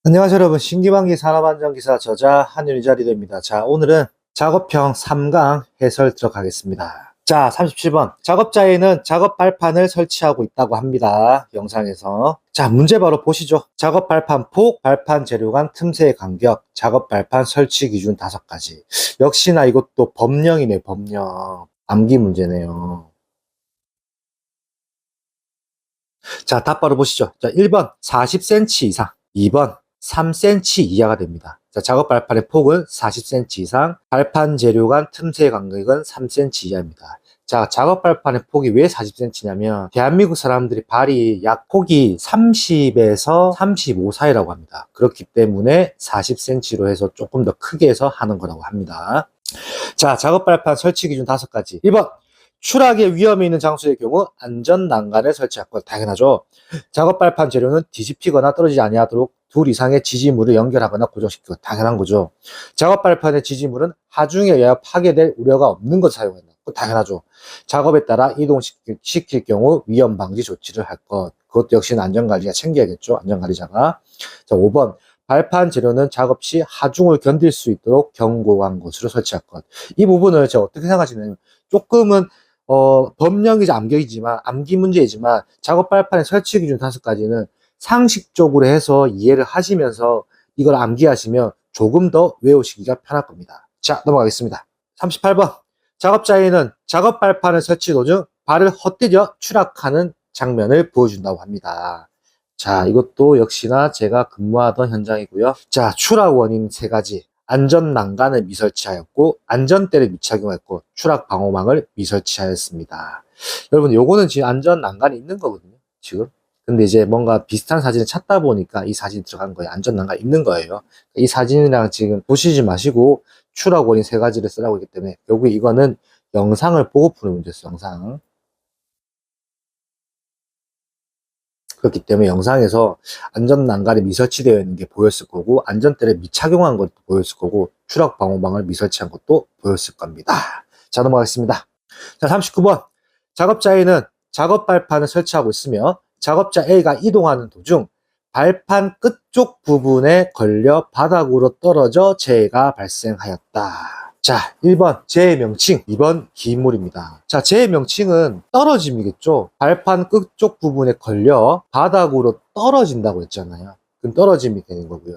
안녕하세요 여러분. 신기방기 산업안전기사 저자 한윤희자리도입니다. 자, 오늘은 작업형 3강 해설 들어가겠습니다. 자, 37번. 작업자에는 작업 발판을 설치하고 있다고 합니다. 영상에서. 자, 문제 바로 보시죠. 작업 발판 폭, 발판 재료 간 틈새의 간격, 작업 발판 설치 기준 5가지. 역시나 이것도 법령이네, 법령. 암기 문제네요. 자, 답 바로 보시죠. 자, 1번 40cm 이상, 2번 3cm 이하가 됩니다. 자, 작업 발판의 폭은 40cm 이상, 발판 재료 간 틈새의 간격은 3cm 이하입니다. 자, 작업 발판의 폭이 왜 40cm냐면 대한민국 사람들이 발이 약 폭이 30에서 35 사이라고 합니다. 그렇기 때문에 40cm로 해서 조금 더 크게 해서 하는 거라고 합니다. 자, 작업 발판 설치 기준 5가지. 1번 추락의 위험이 있는 장소의 경우 안전 난간을 설치할 것. 당연하죠. 작업 발판 재료는 뒤집히거나 떨어지지 아니하도록 둘 이상의 지지물을 연결하거나 고정시키고. 당연한 거죠. 작업 발판의 지지물은 하중에 의하여 파괴될 우려가 없는 것을 사용한다. 당연하죠. 작업에 따라 이동시킬 경우 위험 방지 조치를 할 것. 그것도 역시나 안전관리가 챙겨야겠죠. 안전관리자가. 자, 5번 발판 재료는 작업 시 하중을 견딜 수 있도록 견고한 곳으로 설치할 것. 이 부분을 제가 어떻게 생각하시냐면 조금은 법령이자 암기 문제이지만 작업 발판의 설치 기준 5가지는 상식적으로 해서 이해를 하시면서 이걸 암기하시면 조금 더 외우시기가 편할 겁니다. 자, 넘어가겠습니다. 38번. 작업자에는 작업 발판을 설치 도중 발을 헛디뎌 추락하는 장면을 보여준다고 합니다. 자, 이것도 역시나 제가 근무하던 현장이고요. 자, 추락 원인 3가지. 안전 난간을 미설치하였고, 안전대를 미착용했고, 추락 방호망을 미설치하였습니다. 여러분, 요거는 지금 안전 난간이 있는 거거든요. 지금. 근데 이제 뭔가 비슷한 사진을 찾다 보니까 이 사진이 들어간 거예요. 안전 난간이 있는 거예요. 이 사진이랑 지금 보시지 마시고 추락 원인 3가지를 쓰라고 했기 때문에 결국 이거는 영상을 보고 푸는 문제였어요. 영상. 그렇기 때문에 영상에서 안전 난간이 미설치되어 있는 게 보였을 거고, 안전대를 미착용한 것도 보였을 거고, 추락 방호망을 미설치한 것도 보였을 겁니다. 자, 넘어가겠습니다. 자, 39번. 작업자에는 작업 발판을 설치하고 있으며 작업자 A가 이동하는 도중 발판 끝쪽 부분에 걸려 바닥으로 떨어져 재해가 발생하였다. 자, 1번 재해 명칭, 2번 기인물입니다. 자, 재해 명칭은 떨어짐이겠죠. 발판 끝쪽 부분에 걸려 바닥으로 떨어진다고 했잖아요. 그럼 떨어짐이 되는 거고요.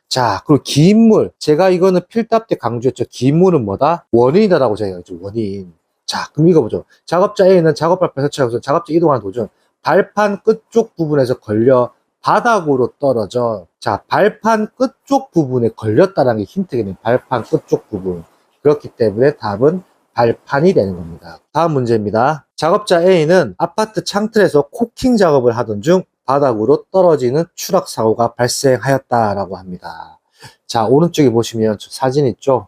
자, 그리고 기인물, 제가 이거는 필답 때 강조했죠. 기인물은 뭐다? 원인이다라고 제가 했죠. 원인. 자, 그럼 이거 보죠. 작업자 A는 작업 발판 설치하고서 작업자 이동하는 도중 발판 끝쪽 부분에서 걸려 바닥으로 떨어져. 자, 발판 끝쪽 부분에 걸렸다는 게 힌트겠네요. 발판 끝쪽 부분. 그렇기 때문에 답은 발판이 되는 겁니다. 다음 문제입니다. 작업자 A는 아파트 창틀에서 코킹 작업을 하던 중 바닥으로 떨어지는 추락 사고가 발생하였다라고 합니다. 자, 오른쪽에 보시면 사진 있죠?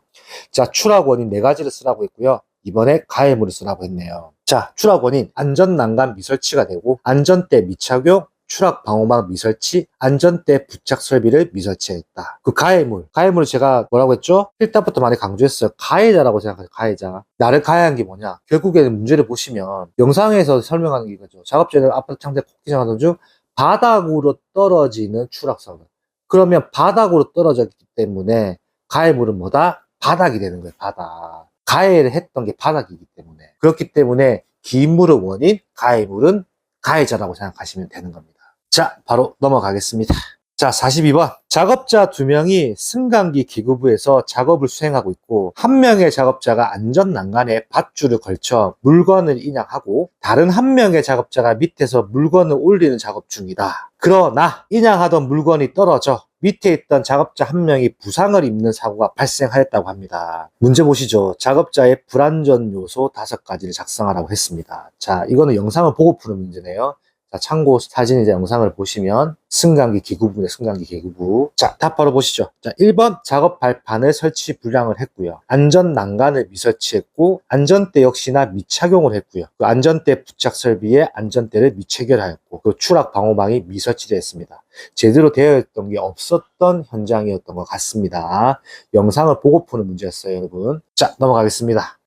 자, 추락 원인 4가지를 쓰라고 했고요. 이번에 가해물을 쓰라고 했네요. 자, 추락 원인 안전 난간 미설치가 되고, 안전대 미착용, 추락 방호막 미설치, 안전대 부착 설비를 미설치했다. 그 가해물을 제가 뭐라고 했죠? 필답부터 많이 강조했어요. 가해자라고 생각해요. 가해자. 나를 가해한 게 뭐냐? 결국에는 문제를 보시면 영상에서 설명하는 게 이거죠. 작업자는 아파트 창틀에 코킹 하던 중 바닥으로 떨어지는 추락사고. 그러면 바닥으로 떨어졌기 때문에 가해물은 뭐다? 바닥이 되는 거예요. 바닥. 가해를 했던 게 바닥이기 때문에. 그렇기 때문에 기인물은 원인, 가해물은 가해자라고 생각하시면 되는 겁니다. 자, 바로 넘어가겠습니다. 자, 42번. 작업자 2명이 승강기 기구부에서 작업을 수행하고 있고, 한 명의 작업자가 안전 난간에 밧줄을 걸쳐 물건을 인양하고, 다른 한 명의 작업자가 밑에서 물건을 올리는 작업 중이다. 그러나 인양하던 물건이 떨어져 밑에 있던 작업자 1명이 부상을 입는 사고가 발생하였다고 합니다. 문제 보시죠. 작업자의 불안전 요소 5가지를 작성하라고 했습니다. 자, 이거는 영상을 보고 푸는 문제네요. 자, 참고 사진이자 영상을 보시면 승강기 기구부네, 승강기 기구부. 자, 답 바로 보시죠. 자, 1번 작업 발판을 설치 불량을 했고요. 안전 난간을 미설치했고, 안전대 역시나 미착용을 했고요. 그 안전대 부착 설비에 안전대를 미체결하였고, 그 추락 방호망이 미설치되어 있습니다. 제대로 되어 있던 게 없었던 현장이었던 것 같습니다. 영상을 보고 푸는 문제였어요, 여러분. 자, 넘어가겠습니다.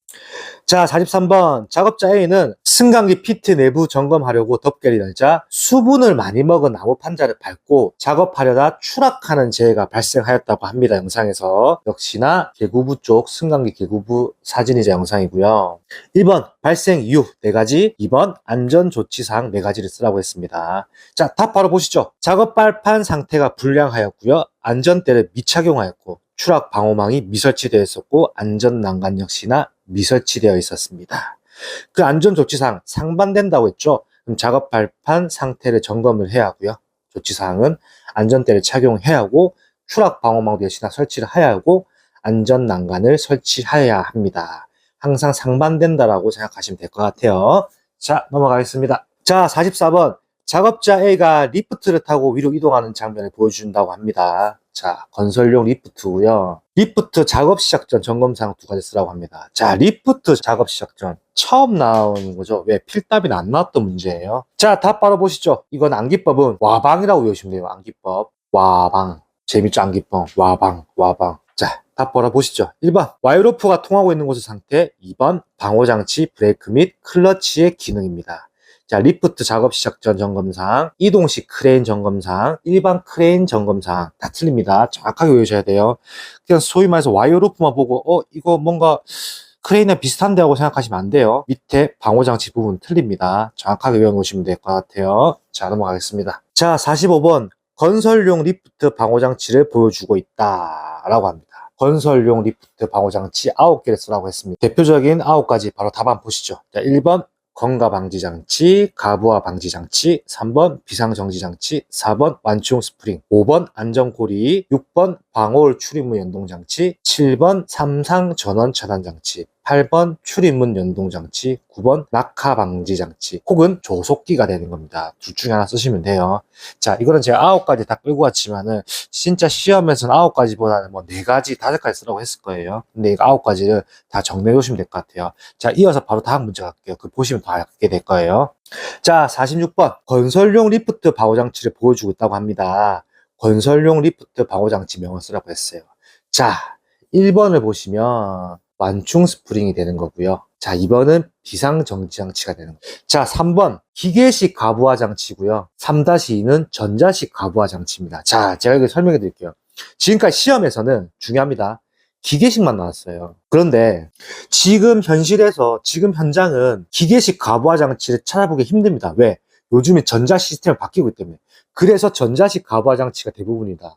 자, 43번. 작업자 A는 승강기 피트 내부 점검하려고 덮개를 열자 수분을 많이 먹은 나무 판자를 밟고 작업하려다 추락하는 재해가 발생하였다고 합니다. 영상에서. 역시나 계구부 쪽 승강기 계구부 사진이자 영상이고요. 1번 발생 이유 4가지, 2번 안전조치사항 4가지를 쓰라고 했습니다. 자, 답 바로 보시죠. 작업 발판 상태가 불량하였고요. 안전대를 미착용하였고 추락 방호망이 미설치되어 있었고 안전난간 역시나 미설치되어 있었습니다. 그 안전조치사항 상반된다고 했죠. 그럼 작업 발판 상태를 점검을 해야 하고요. 조치사항은 안전대를 착용해야 하고 추락 방호망도 역시나 설치를 해야 하고 안전난간을 설치해야 합니다. 항상 상반된다라고 생각하시면 될 것 같아요. 자, 넘어가겠습니다. 자, 44번. 작업자 A가 리프트를 타고 위로 이동하는 장면을 보여준다고 합니다. 자, 건설용 리프트고요. 리프트 작업 시작 전 점검사항 2가지 쓰라고 합니다. 자, 리프트 작업 시작 전 처음 나오는 거죠. 왜? 필답이 안 나왔던 문제예요. 자, 답 바로 보시죠. 이건 암기법은 와방이라고 외우시면 돼요. 암기법. 와방. 재밌죠? 암기법. 와방. 자, 답 바로 보시죠. 1번 와이로프가 통하고 있는 곳의 상태, 2번 방호장치, 브레이크 및 클러치의 기능입니다. 자, 리프트 작업 시작 전 점검사항, 이동 시 크레인 점검사항, 일반 크레인 점검사항 다 틀립니다. 정확하게 외우셔야 돼요. 그냥 소위 말해서 와이어로프만 보고 이거 뭔가 크레인이랑 비슷한데 하고 생각하시면 안 돼요. 밑에 방호장치 부분 틀립니다. 정확하게 외워놓으시면 될 것 같아요. 자, 넘어가겠습니다. 자, 45번 건설용 리프트 방호장치를 보여주고 있다 라고 합니다. 건설용 리프트 방호장치 9개를 쓰라고 했습니다. 대표적인 9가지 바로 답안 보시죠. 자, 1번 건가방지장치, 가부하 방지장치, 3번 비상정지장치, 4번 완충 스프링, 5번 안전고리, 6번 방호울 출입문 연동장치, 7번 삼상 전원 차단장치, 8번 출입문 연동장치, 9번 낙하 방지장치, 혹은 조속기가 되는 겁니다. 둘 중에 하나 쓰시면 돼요. 자, 이거는 제가 9가지 다 끌고 왔지만은 진짜 시험에서는 9가지보다는 뭐 4가지, 5가지 쓰라고 했을 거예요. 근데 이거 9가지를 다 정리해 두시면 될 것 같아요. 자, 이어서 바로 다음 문제 갈게요. 그 보시면 다 알게 될 거예요. 자, 46번 건설용 리프트 방호장치를 보여주고 있다고 합니다. 건설용 리프트 방호장치 명을 쓰라고 했어요. 자, 1번을 보시면 완충 스프링이 되는 거고요. 자, 2번은 비상정지장치가 되는 거예요. 자, 3번 기계식 가부하 장치고요. 3-2는 전자식 가부하 장치입니다. 자, 제가 여기 설명해 드릴게요. 지금까지 시험에서는 중요합니다. 기계식만 나왔어요. 그런데 지금 현실에서 지금 현장은 기계식 가부하 장치를 찾아보기 힘듭니다. 왜? 요즘에 전자 시스템이 바뀌고 있기 때문에. 그래서 전자식 가부하 장치가 대부분이다.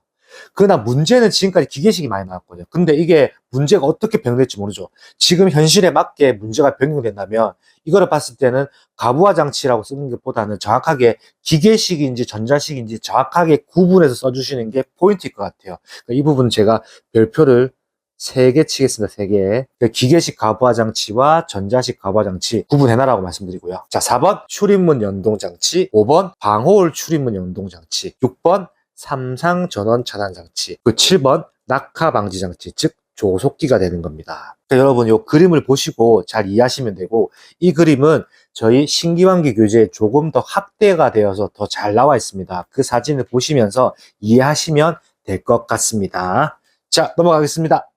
그러나 문제는 지금까지 기계식이 많이 나왔거든요. 근데 이게 문제가 어떻게 변경될지 모르죠. 지금 현실에 맞게 문제가 변경된다면 이거를 봤을 때는 가부하 장치라고 쓰는 것보다는 정확하게 기계식인지 전자식인지 정확하게 구분해서 써주시는 게 포인트일 것 같아요. 그러니까 이 부분은 제가 별표를 3개 치겠습니다. 3개. 기계식 가부하 장치와 전자식 가부하 장치 구분해놔라고 말씀드리고요. 자, 4번 출입문 연동 장치, 5번 방호울 출입문 연동 장치, 6번 삼상 전원 차단 장치, 7번 낙하 방지 장치, 즉 조속기가 되는 겁니다. 그러니까 여러분 이 그림을 보시고 잘 이해하시면 되고, 이 그림은 저희 신기반기 교재에 조금 더 확대가 되어서 더 잘 나와 있습니다. 그 사진을 보시면서 이해하시면 될 것 같습니다. 자, 넘어가겠습니다.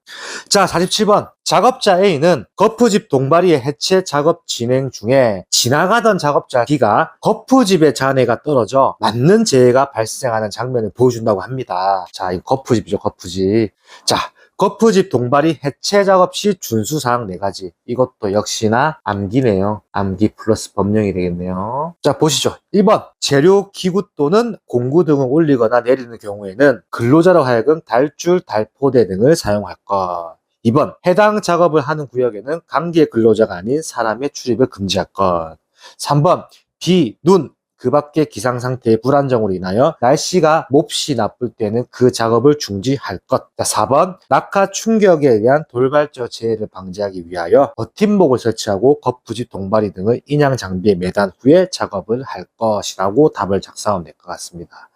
자, 47번. 작업자 A는 거푸집 동바리의 해체 작업 진행 중에 지나가던 작업자 B가 거푸집의 잔해가 떨어져 맞는 재해가 발생하는 장면을 보여준다고 합니다. 자, 이 거푸집이죠, 거푸집. 자, 거푸집 동바리 해체 작업 시 준수사항 4가지. 이것도 역시나 암기네요. 암기 플러스 법령이 되겠네요. 자, 보시죠. 1번 재료, 기구 또는 공구 등을 올리거나 내리는 경우에는 근로자로 하여금 달줄, 달포대 등을 사용할 것. 2번 해당 작업을 하는 구역에는 관계 근로자가 아닌 사람의 출입을 금지할 것. 3번 비, 눈, 그 밖의 기상 상태의 불안정으로 인하여 날씨가 몹시 나쁠 때는 그 작업을 중지할 것. 4번 낙하 충격에 의한 돌발적 재해를 방지하기 위하여 버팀목을 설치하고 거푸집 동바리 등을 인양 장비에 매단 후에 작업을 할 것이라고 답을 작성하면 될 것 같습니다.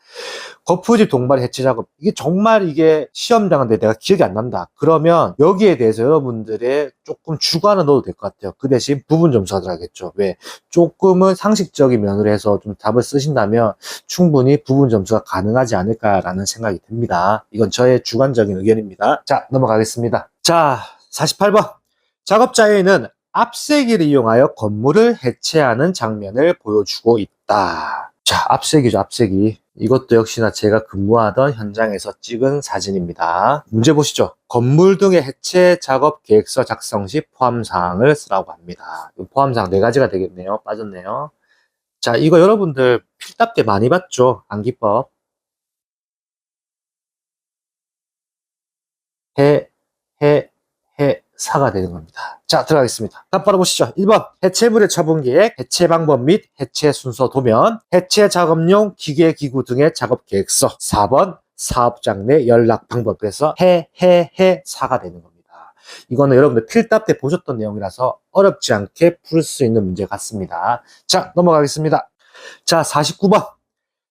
거푸집 동바리 해체 작업, 이게 정말 이게 시험장인데 내가 기억이 안 난다. 그러면 여기에 대해서 여러분들의 조금 주관을 넣어도 될 것 같아요. 그 대신 부분 점수가 들어가겠죠. 왜? 조금은 상식적인 면으로 해서 좀 답을 쓰신다면 충분히 부분 점수가 가능하지 않을까라는 생각이 듭니다. 이건 저의 주관적인 의견입니다. 자, 넘어가겠습니다. 자, 48번. 작업자 A는 앞세기를 이용하여 건물을 해체하는 장면을 보여주고 있다. 자, 앞세기죠, 앞세기. 이것도 역시나 제가 근무하던 현장에서 찍은 사진입니다. 문제 보시죠. 건물 등의 해체 작업 계획서 작성 시 포함사항을 쓰라고 합니다. 포함사항 4가지가 되겠네요. 빠졌네요. 자, 이거 여러분들 필답 때 많이 봤죠? 암기법. 사가 되는 겁니다. 자, 들어가겠습니다. 답 바로 보시죠. 1번 해체물의 처분 계획, 해체 방법 및 해체 순서 도면, 해체 작업용 기계 기구 등의 작업 계획서. 4번 사업장 내 연락 방법. 그래서 사가 되는 겁니다. 이거는 여러분들 필답 때 보셨던 내용이라서 어렵지 않게 풀 수 있는 문제 같습니다. 자, 넘어가겠습니다. 자, 49번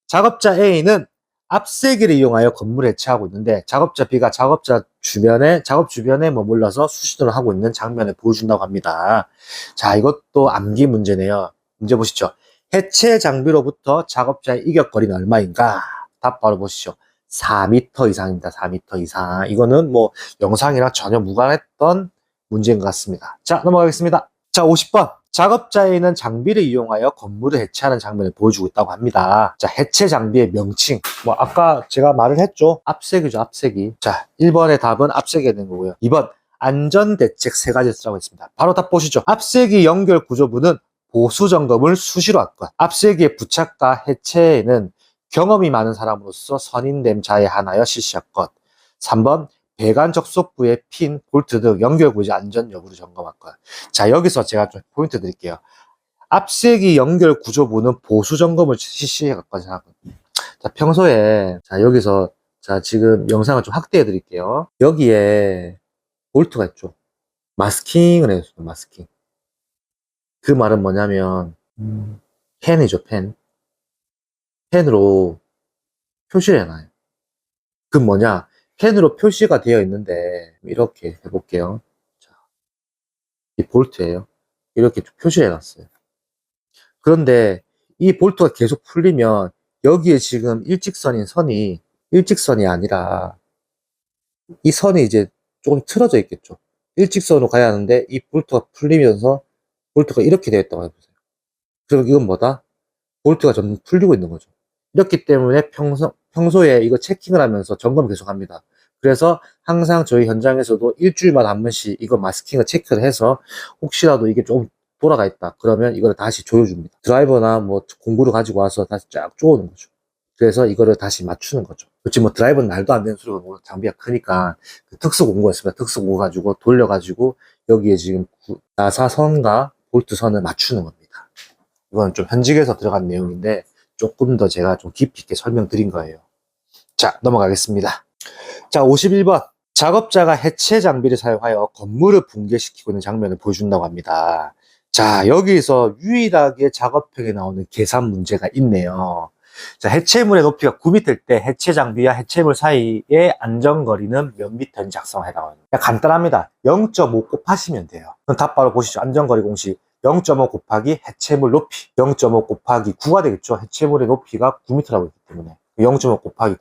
작업자 A는 앞세기를 이용하여 건물을 해체하고 있는데 작업자 B가 작업 주변에 머물러서 수신호를 하고 있는 장면을 보여준다고 합니다. 자, 이것도 암기 문제네요. 문제 보시죠. 해체 장비로부터 작업자의 이격거리는 얼마인가? 답 바로 보시죠. 4m 이상입니다. 4m 이상. 이거는 뭐 영상이랑 전혀 무관했던 문제인 것 같습니다. 자, 넘어가겠습니다. 자, 50번. 작업자에는 장비를 이용하여 건물을 해체하는 장면을 보여주고 있다고 합니다. 자, 해체 장비의 명칭. 뭐, 아까 제가 말을 했죠. 앞세기죠, 앞세기. 자, 1번의 답은 앞세기가 되는 거고요. 2번, 안전대책 3가지 쓰라고 했습니다. 바로 답 보시죠. 앞세기 연결 구조부는 보수 점검을 수시로 할 것. 앞세기의 부착과 해체에는 경험이 많은 사람으로서 선임됨 자에 한하여 실시할 것. 3번, 배관 접속부의 핀, 볼트 등 연결 구조 안전 여부를 점검할 것. 자, 여기서 제가 좀 포인트 드릴게요. 앞세기 연결 구조부는 보수 점검을 실시해 갖고 생각합니다. 자, 평소에 자, 여기서 자, 지금 영상을 좀 확대해 드릴게요. 여기에 볼트가 있죠. 마스킹을 해줬어요. 마스킹. 그 말은 뭐냐면 펜이죠, 펜. 펜으로 표시를 해놔요. 그 뭐냐? 펜으로 표시가 되어 있는데 이렇게 해볼게요. 자, 이 볼트예요. 이렇게 표시를 해놨어요. 그런데 이 볼트가 계속 풀리면 여기에 지금 일직선인 선이 일직선이 아니라 이 선이 이제 조금 틀어져 있겠죠. 일직선으로 가야 하는데 이 볼트가 풀리면서 볼트가 이렇게 되어 있다고 해보세요. 그럼 이건 뭐다? 볼트가 점점 풀리고 있는 거죠. 이렇기 때문에 평소에 이거 체킹을 하면서 점검을 계속 합니다. 그래서 항상 저희 현장에서도 일주일마다 한 번씩 이거 마스킹을 체크를 해서 혹시라도 이게 좀 돌아가 있다. 그러면 이거를 다시 조여줍니다. 드라이버나 뭐 공구를 가지고 와서 다시 쫙 조이는 거죠. 그래서 이거를 다시 맞추는 거죠. 그렇지 뭐 드라이버는 말도 안 되는 소리가 장비가 크니까 그 특수 공구가 있습니다. 특수 공구 가지고 돌려가지고 여기에 지금 나사선과 볼트 선을 맞추는 겁니다. 이건 좀 현직에서 들어간 내용인데 조금 더 제가 좀 깊이 있게 설명드린 거예요. 자, 넘어가겠습니다. 자, 51번. 작업자가 해체 장비를 사용하여 건물을 붕괴시키고 있는 장면을 보여준다고 합니다. 자, 여기서 유일하게 작업형에 나오는 계산 문제가 있네요. 자, 해체물의 높이가 9m일 때 해체 장비와 해체물 사이의 안전거리는 몇 미터인지 작성해라고 합니다. 간단합니다. 0.5 곱하시면 돼요. 그럼 답 바로 보시죠. 안전거리 공식. 0.5 곱하기 해체물 높이 0.5 곱하기 9가 되겠죠. 해체물의 높이가 9m라고 했기 때문에 0.5 곱하기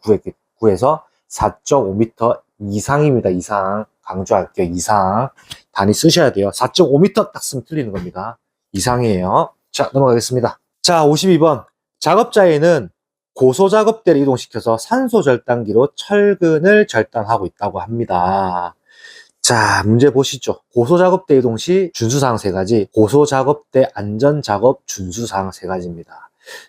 9에서 4.5m 이상입니다. 이상 강조할게요. 이상 단위 쓰셔야 돼요. 4.5m 딱 쓰면 틀리는 겁니다. 이상이에요. 자, 넘어가겠습니다. 자, 52번 작업자에는 고소작업대를 이동시켜서 산소 절단기로 철근을 절단하고 있다고 합니다. 자, 문제 보시죠. 고소작업대 이동 시 준수사항 3가지, 고소작업대 안전작업 준수사항 3가지입니다.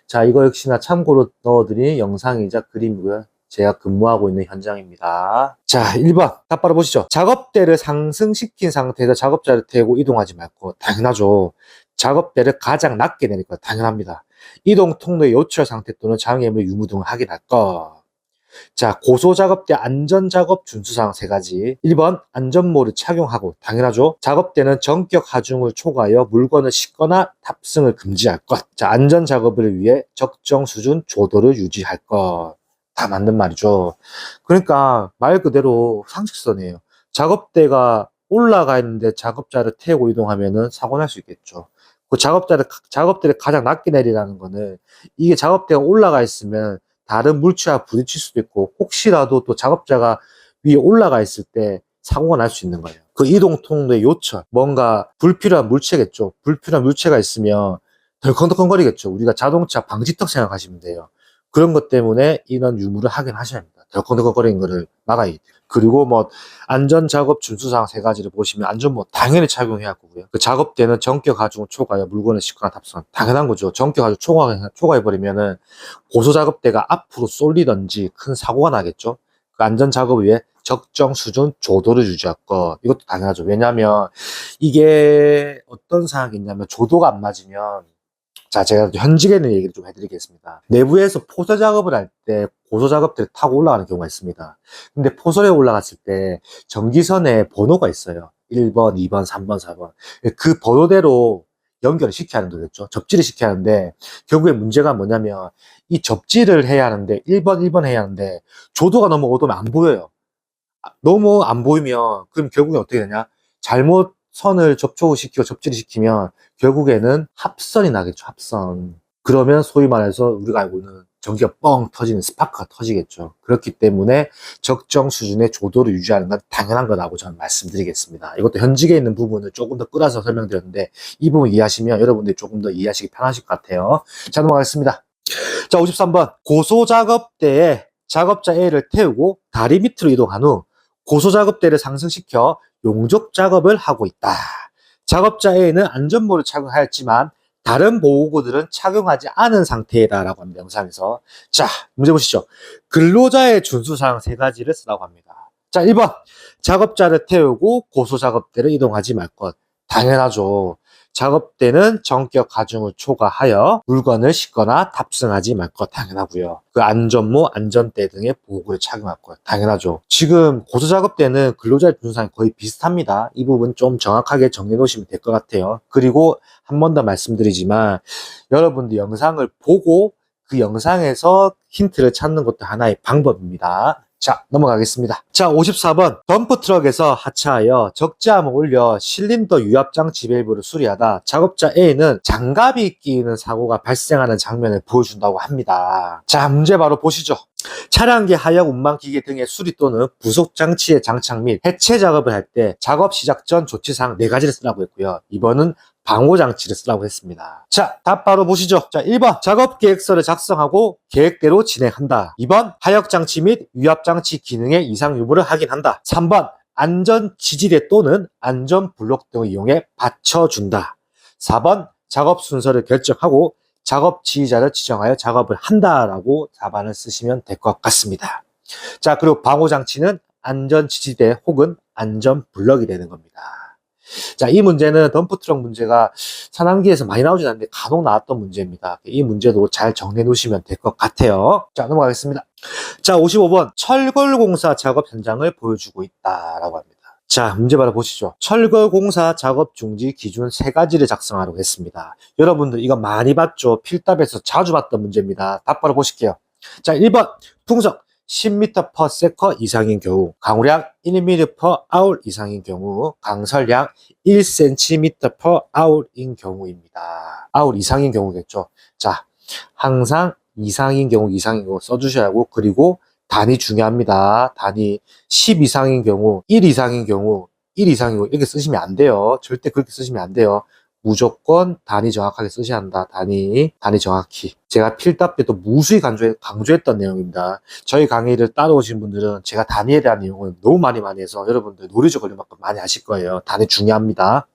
자, 이거 역시나 참고로 넣어드린 영상이자 그림이고요. 제가 근무하고 있는 현장입니다. 자, 1번 답 바로 보시죠. 작업대를 상승시킨 상태에서 작업자를 태우고 이동하지 말고, 당연하죠. 작업대를 가장 낮게 내릴 것, 당연합니다. 이동 통로의 요철 상태 또는 장애물 유무 등을 확인할 것. 자, 고소작업대 안전작업 준수사항 3가지. 1번 안전모를 착용하고, 당연하죠. 작업대는 전격 하중을 초과하여 물건을 싣거나 탑승을 금지할 것. 자, 안전작업을 위해 적정 수준 조도를 유지할 것. 다 맞는 말이죠. 그러니까 말 그대로 상식선이에요. 작업대가 올라가 있는데 작업자를 태우고 이동하면은 사고 날 수 있겠죠. 그 작업대를 가장 낮게 내리라는 거는, 이게 작업대가 올라가 있으면 다른 물체와 부딪힐 수도 있고, 혹시라도 또 작업자가 위에 올라가 있을 때 사고가 날 수 있는 거예요. 그 이동 통로의 요철, 뭔가 불필요한 물체겠죠. 불필요한 물체가 있으면 덜컹덜컹거리겠죠. 우리가 자동차 방지턱 생각하시면 돼요. 그런 것 때문에 이런 유무를 하긴 하셔야 합니다. 덜컹덜컹거리는 거를 막아야 돼요. 그리고 뭐 안전작업 준수사항 세 가지를 보시면 안전모 당연히 착용해야 하고요. 그 작업대는 전격 가중 초과하여 물건을 싣거나 탑승. 당연한 거죠. 전격 가중 초과해버리면은 고소작업대가 앞으로 쏠리든지 큰 사고가 나겠죠. 그 안전작업을 위해 적정 수준 조도를 유지할 것. 이것도 당연하죠. 왜냐하면 이게 어떤 상황이 있냐면 조도가 안 맞으면, 자, 제가 현직에 있는 얘기를 좀 해드리겠습니다. 내부에서 포설 작업을 할 때 고소 작업대를 타고 올라가는 경우가 있습니다. 근데 포설에 올라갔을 때 전기선에 번호가 있어요. 1번, 2번, 3번, 4번. 그 번호대로 연결을 시켜야 하는 거겠죠. 접지를 시켜야 하는데, 결국에 문제가 뭐냐면, 이 접지를 해야 하는데, 1번, 1번 해야 하는데, 조도가 너무 어두우면 안 보여요. 너무 안 보이면, 그럼 결국에 어떻게 되냐? 잘못 선을 접촉을 시키고 접지를 시키면, 결국에는 합선이 나겠죠, 합선. 그러면 소위 말해서 우리가 알고 있는 전기가 뻥 터지는 스파크가 터지겠죠. 그렇기 때문에 적정 수준의 조도를 유지하는 건 당연한 거라고 저는 말씀드리겠습니다. 이것도 현직에 있는 부분을 조금 더 끌어서 설명드렸는데, 이 부분 이해하시면 여러분들이 조금 더 이해하시기 편하실 것 같아요. 자, 넘어가겠습니다. 자, 53번. 고소작업대에 작업자 A를 태우고 다리 밑으로 이동한 후 고소작업대를 상승시켜 용접 작업을 하고 있다. 작업자 A는 안전모를 착용하였지만 다른 보호구들은 착용하지 않은 상태이다라고 합니다. 영상에서. 자, 문제 보시죠. 근로자의 준수사항 세 가지를 쓰라고 합니다. 자, 1번. 작업자를 태우고 고소작업대를 이동하지 말 것. 당연하죠. 작업대는 전격 가중을 초과하여 물건을 싣거나 탑승하지 말 것 당연하고요. 그 안전모, 안전대 등의 보호구를 착용할 것 당연하죠. 지금 고소작업대는 근로자의 준수사항이 거의 비슷합니다. 이 부분 좀 정확하게 정리해 놓으시면 될 것 같아요. 그리고 한 번 더 말씀드리지만 여러분들 영상을 보고 그 영상에서 힌트를 찾는 것도 하나의 방법입니다. 자, 넘어가겠습니다. 자, 54번. 덤프트럭에서 하차하여 적재함을 올려 실린더 유압장치 밸브를 수리하다 작업자 A는 장갑이 끼이는 사고가 발생하는 장면을 보여준다고 합니다. 자, 문제 바로 보시죠. 차량기 하역 운반기계 등의 수리 또는 부속장치의 장착 및 해체 작업을 할 때 작업 시작 전 조치사항 4가지를 쓰라고 했고요. 2번은 방호장치를 쓰라고 했습니다. 자, 답 바로 보시죠. 자, 1번 작업계획서를 작성하고 계획대로 진행한다. 2번 하역장치 및 유압장치 기능의 이상 유무를 확인한다. 3번 안전지지대 또는 안전블록 등을 이용해 받쳐준다. 4번 작업 순서를 결정하고 작업 지휘자를 지정하여 작업을 한다라고 답안을 쓰시면 될 것 같습니다. 자, 그리고 방호장치는 안전지지대 혹은 안전블럭이 되는 겁니다. 자, 이 문제는 덤프트럭 문제가 산항기에서 많이 나오진 않는데 간혹 나왔던 문제입니다. 이 문제도 잘 정리해 놓으시면 될 것 같아요. 자, 넘어가겠습니다. 자, 55번. 철골공사 작업 현장을 보여주고 있다라고 합니다. 자, 문제 바로 보시죠. 철거공사 작업 중지 기준 3가지를 작성하라고 했습니다. 여러분들 이거 많이 봤죠? 필답에서 자주 봤던 문제입니다. 답 바로 보실게요. 자, 1번 풍속 10m/s 이상인 경우, 강우량 1m/hr 이상인 경우, 강설량 1cm/h인 경우입니다. hour 이상인 경우겠죠. 자, 항상 이상인 경우 써주셔야 하고, 그리고 단위 중요합니다. 단위 10 이상인 경우, 1 이상인 경우, 1 이상인 경우 이렇게 쓰시면 안 돼요. 절대 그렇게 쓰시면 안 돼요. 무조건 단위 정확하게 쓰셔야 한다. 단위 정확히. 제가 필답 때도 무수히 강조했던 내용입니다. 저희 강의를 따라오신 분들은 제가 단위에 대한 내용을 너무 많이 해서 여러분들 노리즈 걸린 만큼 많이 아실 거예요. 단위 중요합니다.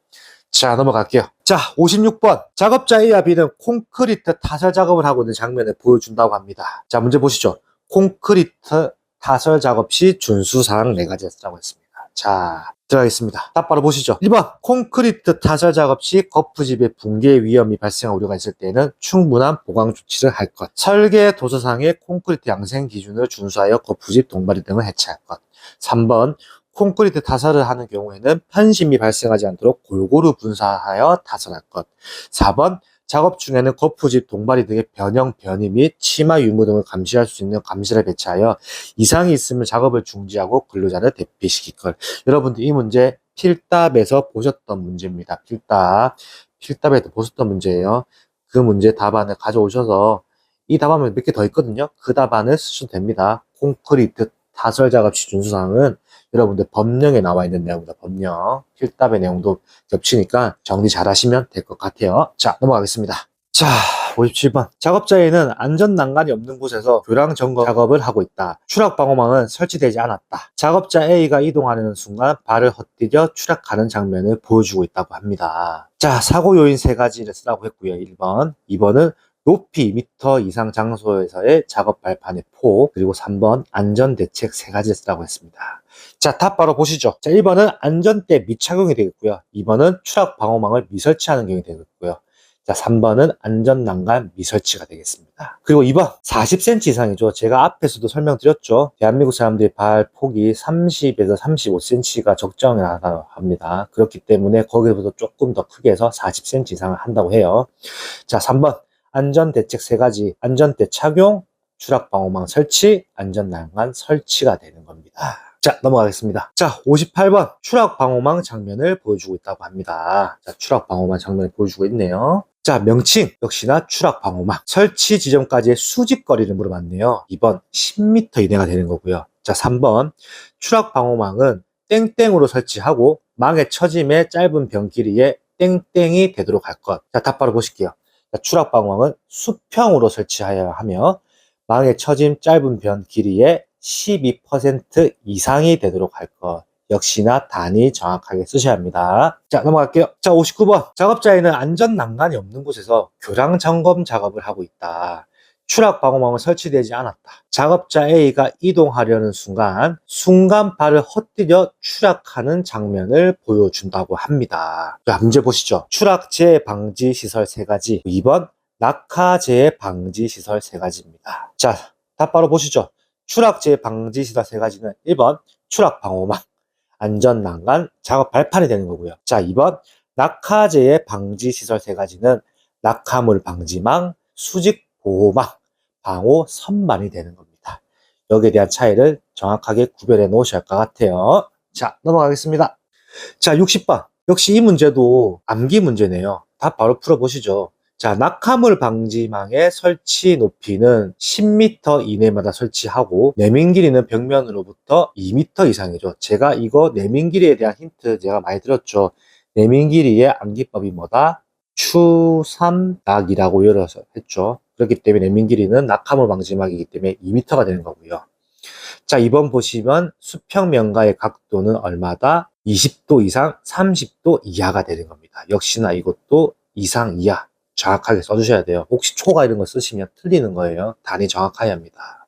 자, 넘어갈게요. 자, 56번. 작업자 A와 B는 콘크리트 타설 작업을 하고 있는 장면을 보여준다고 합니다. 자, 문제 보시죠. 콘크리트 타설 작업 시 준수사항 4가지를 쓰라고 했습니다. 자, 들어가겠습니다. 답 바로 보시죠. 1번 콘크리트 타설 작업 시 거푸집의 붕괴 위험이 발생할 우려가 있을 때는 충분한 보강 조치를 할 것. 설계 도서상의 콘크리트 양생 기준을 준수하여 거푸집 동바리 등을 해체할 것. 3번 콘크리트 타설을 하는 경우에는 편심이 발생하지 않도록 골고루 분사하여 타설할 것. 4번 작업 중에는 거푸집, 동바리 등의 변형, 변이 및 치마 유무 등을 감시할 수 있는 감시를 배치하여 이상이 있으면 작업을 중지하고 근로자를 대피시킬 것. 여러분들 이 문제 필답에서 보셨던 문제입니다. 필답에서 보셨던 문제예요. 그 문제 답안을 가져오셔서 이 답안은 몇 개 더 있거든요. 그 답안을 쓰셔도 됩니다. 콘크리트 타설 작업 시 준수사항은 여러분들 법령에 나와 있는 내용입니다. 법령. 필답의 내용도 겹치니까 정리 잘 하시면 될 것 같아요. 자, 넘어가겠습니다. 자, 57번. 작업자에는 안전난간이 없는 곳에서 교량 점검 작업을 하고 있다. 추락 방호망은 설치되지 않았다. 작업자 A가 이동하는 순간 발을 헛디뎌 추락하는 장면을 보여주고 있다고 합니다. 자, 사고 요인 3가지를 쓰라고 했고요. 1번. 2번은 높이 2m 이상 장소에서의 작업 발판의 폭, 그리고 3번 안전대책 3가지를 쓰라고 했습니다. 자, 답 바로 보시죠. 자, 1번은 안전대 미착용이 되겠고요. 2번은 추락 방호망을 미설치하는 경우이 되겠고요. 자, 3번은 안전난간 미설치가 되겠습니다. 그리고 2번 40cm 이상이죠. 제가 앞에서도 설명드렸죠. 대한민국 사람들의 발 폭이 30에서 35cm가 적정이라고 합니다. 그렇기 때문에 거기보다 조금 더 크게 해서 40cm 이상을 한다고 해요. 자, 3번 안전대책 3가지, 안전대 착용, 추락방호망 설치, 안전난간 설치가 되는 겁니다. 자, 넘어가겠습니다. 자, 58번 추락방호망 장면을 보여주고 있다고 합니다. 자, 추락방호망 장면을 보여주고 있네요. 자, 명칭 역시나 추락방호망 설치 지점까지의 수직거리를 물어봤네요. 2번 10m 이내가 되는 거고요. 자, 3번 추락방호망은 땡땡으로 설치하고 망의 처짐의 짧은 변 길이에 땡땡이 되도록 할 것. 자, 답 바로 보실게요. 자, 추락방호망은 수평으로 설치하여야 하며 망의 처짐 짧은 변 길이에 12% 이상이 되도록 할 것. 역시나 단위 정확하게 쓰셔야 합니다. 자, 넘어갈게요. 자, 59번. 작업자에는 안전난간이 없는 곳에서 교량 점검 작업을 하고 있다. 추락 방호망은 설치되지 않았다. 작업자 A가 이동하려는 순간 발을 헛디뎌 추락하는 장면을 보여준다고 합니다. 자, 문제 보시죠. 추락재해 방지 시설 3가지. 2번 낙하재해 방지 시설 3가지입니다. 자, 답 바로 보시죠. 추락재해 방지 시설 3가지는 1번 추락 방호망, 안전난간, 작업 발판이 되는 거고요. 자, 2번 낙하재해 방지 시설 3가지는 낙하물 방지망, 수직 보호망, 방호 선반이 되는 겁니다. 여기에 대한 차이를 정확하게 구별해 놓으셔야 할 것 같아요. 자, 넘어가겠습니다. 자, 60번. 역시 이 문제도 암기 문제네요. 답 바로 풀어보시죠. 자, 낙하물 방지망의 설치 높이는 10m 이내마다 설치하고 내민 길이는 벽면으로부터 2m 이상이죠. 제가 이거 내민 길이에 대한 힌트 제가 많이 드렸죠. 내민 길이의 암기법이 뭐다? 추삼낙이라고 열어서 했죠. 그렇기 때문에 내민 길이는 낙하물 방지막이기 때문에 2m가 되는 거고요. 자, 2번 보시면 수평면과의 각도는 얼마다? 20도 이상 30도 이하가 되는 겁니다. 역시나 이것도 이상 이하 정확하게 써주셔야 돼요. 혹시 초가 이런 거 쓰시면 틀리는 거예요. 단위 정확하게 합니다.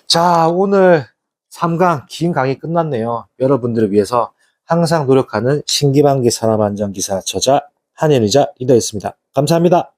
자, 오늘 3강 긴 강의 끝났네요. 여러분들을 위해서 항상 노력하는 신기반기 산업안전기사 저자 한현희자 리더였습니다. 감사합니다.